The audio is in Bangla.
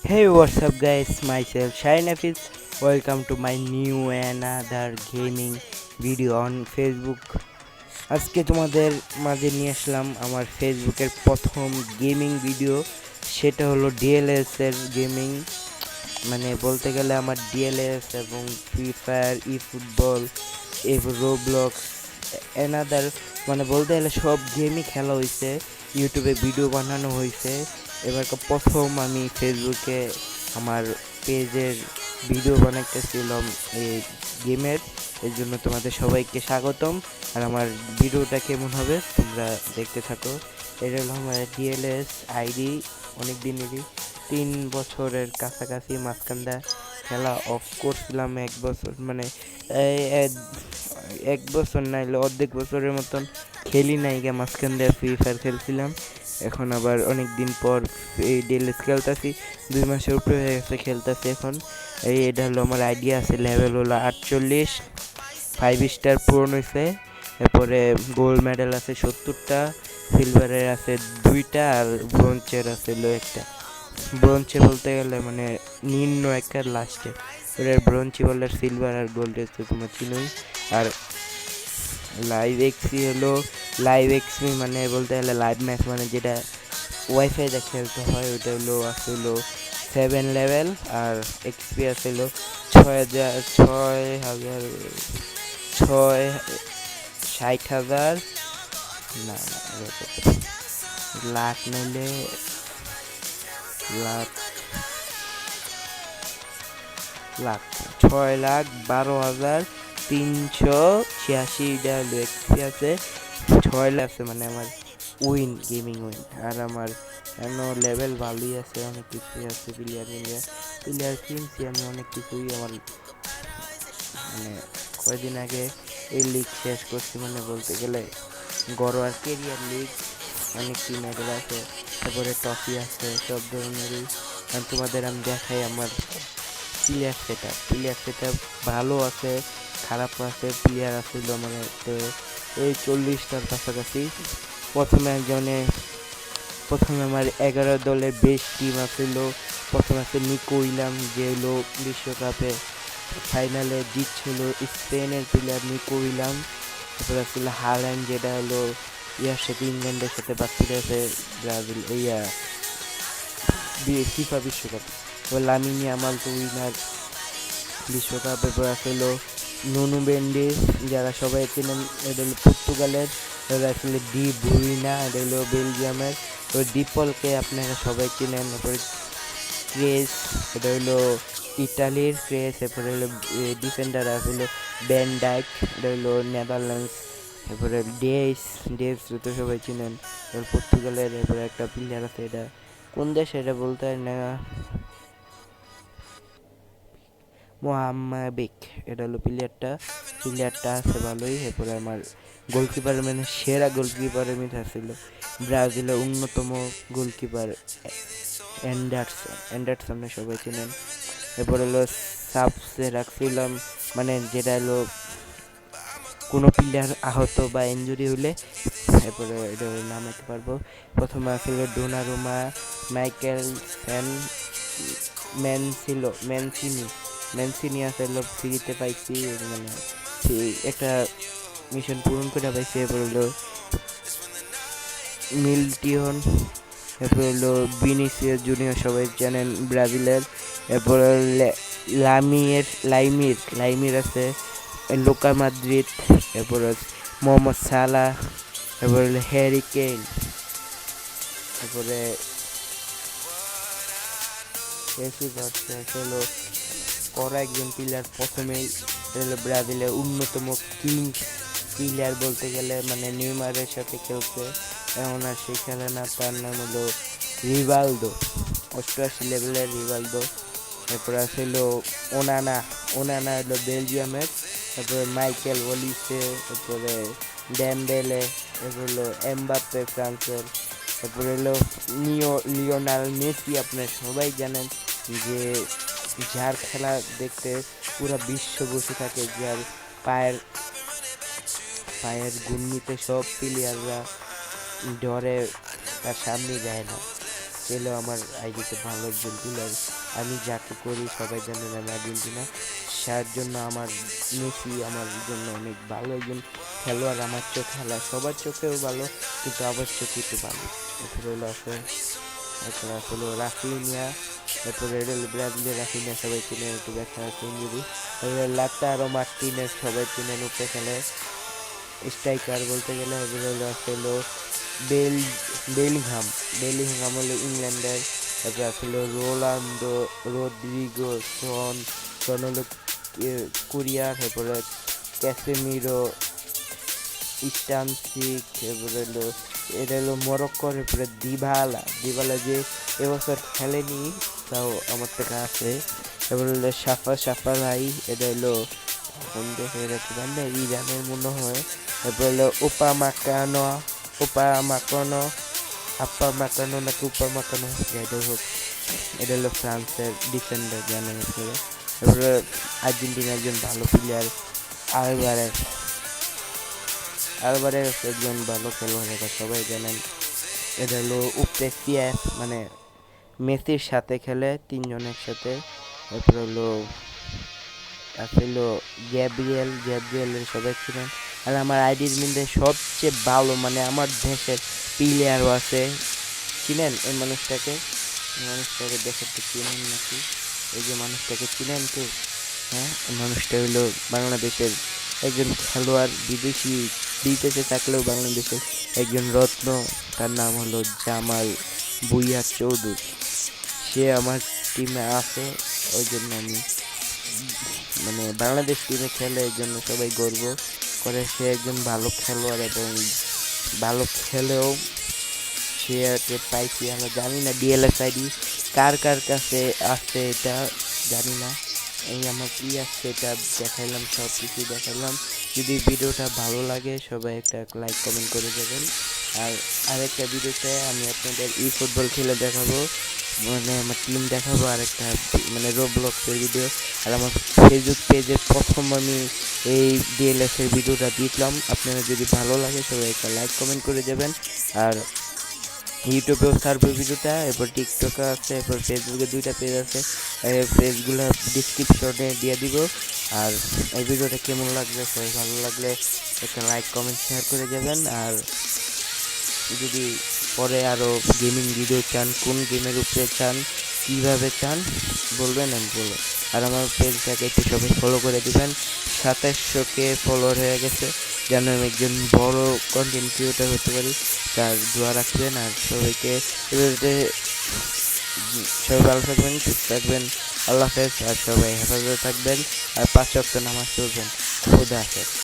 Hey, what's up, guys? Myself Shine Hafiz. Welcome to my new another gaming video on Facebook. আজকে তোমাদের মাঝে নিয়ে আসলাম আমার ফেসবুকের প্রথম গেমিং ভিডিও। সেটা হলো ডিএলএস এর গেমিং। মানে বলতে গেলে আমার ডিএলএস এবং ফ্রি ফায়ার, ই ফুটবল, রোবলক্স, অ্যানাদার, মানে বলতে গেলে সব গেমই খেলা হয়েছে, ইউটিউবে ভিডিও বানানো হয়েছে। এবার প্রথম আমি ফেসবুকে আমার পেজের ভিডিও বানাইতেছিলাম এই গেমের। এর জন্য তোমাদের সবাইকে স্বাগতম। আর আমার ভিডিওটা কেমন হবে তোমরা দেখতে থাকো। এটা হলো আমার ডিএলএস আইডি, অনেক দিনেরই, 3 বছরের কাছাকাছি। মাঝখানটা খেলা অফ করছিলাম 1 বছর, মানে এক বছর নাইলে অর্ধেক বছরের মতন খেলি নাই গা। মাঝখান দিয়ে ফ্রি ফায়ার খেলছিলাম, এখন আবার অনেক দিন পর এই ডিএলএস খেলতেছি। 2 মাসের উপরে হয়ে গেছে খেলতেছি এখন। এটা হলো আমার আইডিয়া আছে, লেভেল হলো 48, 5 স্টার পূরণ হয়েছে। এরপরে গোল্ড মেডেল আছে 70টা, সিলভারের আছে 2টা, আর ব্রোঞ্জের আছে একটা। ব্রোঞ্জে বলতে গেলে মানে নিম্ন একটা লাস্টে, ওটার ব্রোঞ্জে বলে সিলভার আর গোল্ড তো তোমরা চিনোই। আর লাইভ এক্সি হলো, লাইভ এক্সি মানে বলতে গেলে লাইভ ম্যাচ, মানে যেটা ওয়াইফাইতে খেলতে হয়, ওটা হলো আসলে 7 লেভেল। আর এক্সপি আসলো 6,000 60,000, না লাখ নাইলে লাখ লাখ 6,12,386 এক্সপি আছে। 6 লাখ আছে মানে আমার উইন, গেমিং উইন। আর আমার লেভেল ভালোই আছে, অনেক কিছুই আছে। প্লেয়ার মিলিয়ে প্লেয়ার কিনছি আমি অনেক কিছুই। আমার মানে কয়েকদিন আগে এই লিগ শেষ করছি, মানে বলতে গেলে ঘরোয়া কেরিয়ার লিগ, অনেক টিম মেডেল আছে, তারপরে ট্রফি আছে, সব ধরনেরই। আর তোমাদের আমি দেখাই আমার প্লেয়ার সেট আপ ভালো আছে, খারাপ আছে। প্লেয়ার আসছিল মানে এই 40টার কাছাকাছি। প্রথমে আমার 11 দলের বেস্ট টিম আসছিল। প্রথমে আছে নিকো উইলাম, যে হলো বিশ্বকাপে ফাইনালে জিতছিল, স্পেনের প্লেয়ার নিকো উইলাম। তারপরে আসছিল হাল্যান্ড, যেটা হলো ইয়ার সাথে, ইংল্যান্ডের সাথে বাচ্চাদের আছে, ব্রাজিল ফিফা বিশ্বকাপ। লামিন ইয়ামাল তো উইনার বিশ্বকাপের পর আসলো নুনু মেন্ডিস, যারা সবাই চেনেন, এটা হলো পর্তুগালের। এবার আসলে ডি ব্রুইনা, এটা হলো বেলজিয়ামের। তো ডিপলকে আপনারা সবাই চেনেন। তারপরে ক্রেস, এটা হলো ইটালির ক্রেস। এরপরে হলো ডিফেন্ডার আসলে ব্যান ডাইক, এটা হলো নেদারল্যান্ডস। এরপরে ডেস তো সবাই চিনেন, এবার পর্তুগালের। এরপরে একটা প্লেয়ার আছে, এটা কোন দেশ এটা বলতে হয় না, মোহাম্মদিক, এটা হলো প্লেয়ারটা আছে ভালোই। এরপরে আমার গোলকিপার, মানে সেরা গোলকিপারের মধ্যে ছিল ব্রাজিলের অন্যতম গোলকিপার অ্যান্ডারসন সবাই চেনেন। এরপর হলো সাবসে রাখছিলাম, মানে যেটা হলো কোনো প্লেয়ার আহত বা ইঞ্জুরি হলে এরপরে এটা নামাইতে পারবো। প্রথমে আসলে ডোনারুমা, মাইকেল ফ্যান, ম্যানসিনি আসলে ফ্রিতে পাইছি, মানে একটা মিশন পূরণ করে পাইছি। এরপর হলো মিলটিয়ন, এরপর হলো ভিনিসিয়াস জুনিয়র, সবাই জানেন ব্রাজিলের। এরপর লাইমির আছে লোকা মাদ্রিদ। এরপর মোহাম্মদ সালাহ, এরপর হলো হ্যারি কেইন। তারপরে হলো করা একজন প্লেয়ার প্রথমেই, হলো ব্রাজিলের অন্যতম কিং প্লেয়ার বলতে গেলে, মানে নেইমারের সাথে খেলছে, এমন আর সে খেলে না। তার নাম হলো রিভালদো, 88 লেভেলের রিভালদো। এরপরে আছে হলো ওনানা হলো বেলজিয়ামের। তারপরে মাইকেল ওলিসে, তারপরে ড্যাম্বেলে, এরপর হলো এমবাপ্পে ফ্রান্সের। তারপরে হলো লিওনাল মেসি, আপনার সবাই জানেন, যে যার খেলা দেখতে পুরো বিশ্ব বসে থাকে, যার পায়ের পায়ের ঘূর্ণিতে সব প্লেয়াররা ডরে তার সামনে যায় না। পেলেও আমার আইডিতে ভালো একজন প্লেয়ার। আমি যাকে করি সবাই জানেন আমি আর্জেন্টিনা, তার জন্য আমার মেসি আমার জন্য অনেক ভালো একজন খেলোয়াড়। আমার চোখে খেলা সবার চোখেও ভালো, কিন্তু আমার চোখে একটু ভালো। এরপরে হলো তারপরে আসলে রাফিনিয়া, তারপরে এটা হলো ব্রাজিলের রাফিনিয়া, সবাই চিনেন, একটু দেখা আছে ইঞ্জুরি। তারপরে লাতারো মার্টিনেজ, সবাই চিনেন, উপরে খেলে স্ট্রাইকার বলতে গেলে। এগুলো হলো আসলে বেল বেলিংহাম বেলিংহাম হলো ইংল্যান্ডের। তারপরে আসলে রোনাল্ডো, রদ্রিগো, সন হলো কোরিয়ার। তারপরে ক্যাসেমিরো, স্টানসিক, এরপরে হলো এটা হলো মরক্কোর। এরপরে দিবালা যে এবছর খেলেনি, তাও আমার থেকে আছে। এরপরে হলো সাফারাই, এটা হলো কোন দেশের একটু জানি না, ইরানের মনে হয়। তারপরে হলো আপ্পা মাকানো নাকি উপা মাকানো, যাই হোক, এটা হলো ফ্রান্সের ডিফেন্ডার জানেন আপনারা। তারপরে আর্জেন্টিনার একজন ভালো প্লেয়ার আলভারেজ আলভারেজ একজন ভালো খেলোয়াড়, এটা সবাই জানেন। এটা হলো উপরে সিএফ, মানে মেসির সাথে খেলে তিনজনের সাথে। তারপরে হলো আসলে গ্যাব্রিয়েলের সবাই ছিলেন। আর আমার আইডির মধ্যে সবচেয়ে ভালো, মানে আমার দেশের প্লেয়ারও আছে, চিনেন এই মানুষটাকে? দেখে তো চিনেন নাকি? এই যে মানুষটাকে চিনেন কেউ? হ্যাঁ, এই মানুষটা হলো বাংলাদেশের একজন খেলোয়াড়, বিদেশে থাকলেও বাংলাদেশের একজন রত্ন। তার নাম হলো জামাল ভুঁইয়া চৌধুরী। সে আমার টিমে আছে, ওই জন্য আমি মানে বাংলাদেশ টিমে খেলে, এই জন্য সবাই গর্ব করে। সে একজন ভালো খেলোয়াড় এবং ভালো খেলেও। সে পাইছি আমরা জানি না, ডিএলএস আইডি কার কার কাছে আসছে এটা জানি না। এই আমার কি আসছে এটা দেখাইলাম, সব কিছু দেখাইলাম। যদি ভিডিওটা ভালো লাগে সবাই একটা লাইক কমেন্ট করে দেবেন। আর আরেকটা ভিডিওতে আমি আপনাদের ফুটবল খেলে দেখাবো, মানে আমার টিম দেখাবো। আর একটা মানে রোবলক্সের ভিডিও। আর আমার ফেসবুক পেজে প্রথম আমি এই ডিএলএস এর ভিডিওটা দিলাম। আপনারা যদি ভালো লাগে সবাই একটা লাইক কমেন্ট করে দেবেন। আর ইউটিউবেও ছাড়বো ভিডিওটা, এরপর টিকটকে আছে, এরপর ফেসবুকে 2টা পেজ আছে, পেজগুলো ডিসক্রিপশনে দিয়ে দিব। আর এই ভিডিওটা কেমন লাগবে, সবাই ভালো লাগলে একটা লাইক কমেন্ট শেয়ার করে যাবেন। আর যদি পরে আরও গেমিং ভিডিও চান, কোন গেমের উপরে চান, কীভাবে চান বলবেন, আমি বলবো। আর আমার পেজটাকে একটু সবাই ফলো করে দিবেন। 2700 ফলোয়ার হয়ে গেছে, যেন আমি একজন বড় কন্টেন্ট ক্রিয়েটর হতে পারি, তার দোয়া রাখবেন। আর সবাইকে সবাই ভালো থাকবেন, সুস্থ থাকবেন, আল্লাহ হাফেজ। আর সবাই হেফাজতে থাকবেন, আর 5 ওয়াক্ত নামাজ পড়বেন। খোদা হাফেজ।